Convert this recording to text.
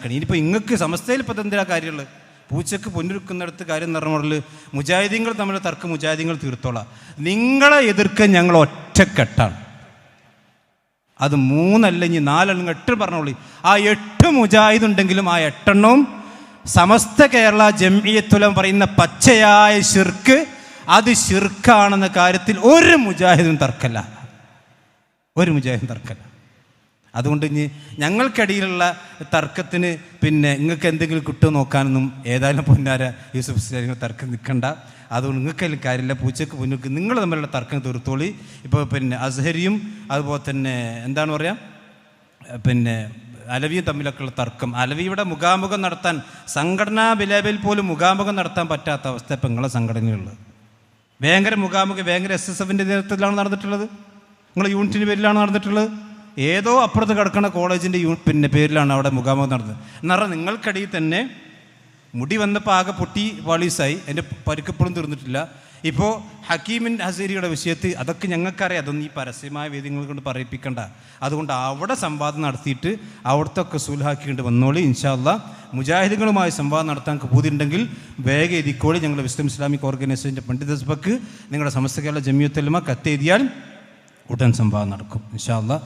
ഇനിയിപ്പോൾ ഇങ്ങക്ക് സമസ്തയിൽ ഇപ്പോൾ എന്തിനാ കാര്യമുള്ളത്? പൂച്ചക്ക് പൊന്നൊരുക്കുന്നിടത്ത് കാര്യം എന്ന് പറഞ്ഞാൽ മുജാഹിദീങ്ങൾ തമ്മിൽ തർക്കം മുജാഹിദീങ്ങൾ തീർത്തോളാം. നിങ്ങളെ എതിർക്കാൻ ഞങ്ങൾ ഒറ്റക്കെട്ടാണ്. അത് 3 അല്ലെങ്കിൽ 4 അല്ലെങ്കിൽ 8 പറഞ്ഞോളി. ആ 8 മുജാഹിദ് ഉണ്ടെങ്കിലും ആ 8 എണ്ണവും സമസ്ത കേരള ജംഇയ്യത്തുലമ പറയുന്ന പച്ചയായ ശിർക്ക്, അത് ശിർക്കാണെന്ന കാര്യത്തിൽ ഒരു മുജാഹിദും തർക്കല്ല. അതുകൊണ്ട് ഇനി ഞങ്ങൾക്കിടയിലുള്ള തർക്കത്തിന് നിങ്ങൾക്ക് എന്തെങ്കിലും കിട്ടുമോ നോക്കാനൊന്നും ഏതായാലും പൊന്നാര യൂസുഫ് മുസ്ലിയാർ തർക്കം നിൽക്കണ്ട. അതുകൊണ്ട് നിങ്ങൾക്കതിൽ കാര്യമില്ല. പൂച്ചക്ക് പൊന്നുക്ക് നിങ്ങൾ തമ്മിലുള്ള തർക്കം തീർത്തോളി. ഇപ്പോൾ അസ്ഹരിയും അതുപോലെ തന്നെ എന്താണ് പറയുക അലവിയും തമ്മിലൊക്കെയുള്ള തർക്കം, അലവിയുടെ മുഖാമുഖം നടത്താൻ സംഘടനാ ലേബലിൽ പോലും മുഖാമുഖം നടത്താൻ പറ്റാത്ത അവസ്ഥ ഇപ്പം നിങ്ങളെ സംഘടനയുള്ളത്. ഭയങ്കര മുഖാമുഖം ഭയങ്കര SSFൻ്റെ നേതൃത്വത്തിലാണ് നടന്നിട്ടുള്ളത്. നിങ്ങൾ യൂണിറ്റിൻ്റെ പേരിലാണ് നടന്നിട്ടുള്ളത്. ഏതോ അപ്പുറത്ത് കിടക്കുന്ന കോളേജിൻ്റെ പേരിലാണ് അവിടെ മുഖാമുഖം നടന്നത്. എന്ന് പറഞ്ഞാൽ നിങ്ങൾക്കിടയിൽ തന്നെ മുടി വന്നപ്പോൾ ആകെ പൊട്ടി പാളീസായി. അതിൻ്റെ പരിക്കപ്പോഴും തീർന്നിട്ടില്ല. ഇപ്പോൾ ഹക്കീമിൻ ഹസീരിയുടെ വിഷയത്തിൽ അതൊക്കെ ഞങ്ങൾക്കറിയാം. അതൊന്നും ഈ പരസ്യമായ വേദികൾ കൊണ്ട് പറയിപ്പിക്കണ്ട. അതുകൊണ്ട് അവിടെ സംവാദം നടത്തിയിട്ട് അവിടുത്തെ ഒക്കെ സുൽഹാക്കിയിട്ട് വന്നോളി. ഇൻഷാ അല്ലാഹ് മുജാഹിദുകളുമായി സംവാദം നടത്താൻ പൂതിയുണ്ടെങ്കിൽ വേഗം എഴുതിക്കോളി. ഞങ്ങൾ വിസ്ഡം ഇസ്ലാമിക് ഓർഗനൈസേഷൻ്റെ പണ്ഡിത സഭയ്ക്ക് നിങ്ങളുടെ സമസ്ത കേരള ജംഇയ്യത്തുൽ ഉലമ കത്തെഴുതിയാൽ ഉടൻ സംവാദം നടക്കും ഇൻഷാ അല്ലാഹ്.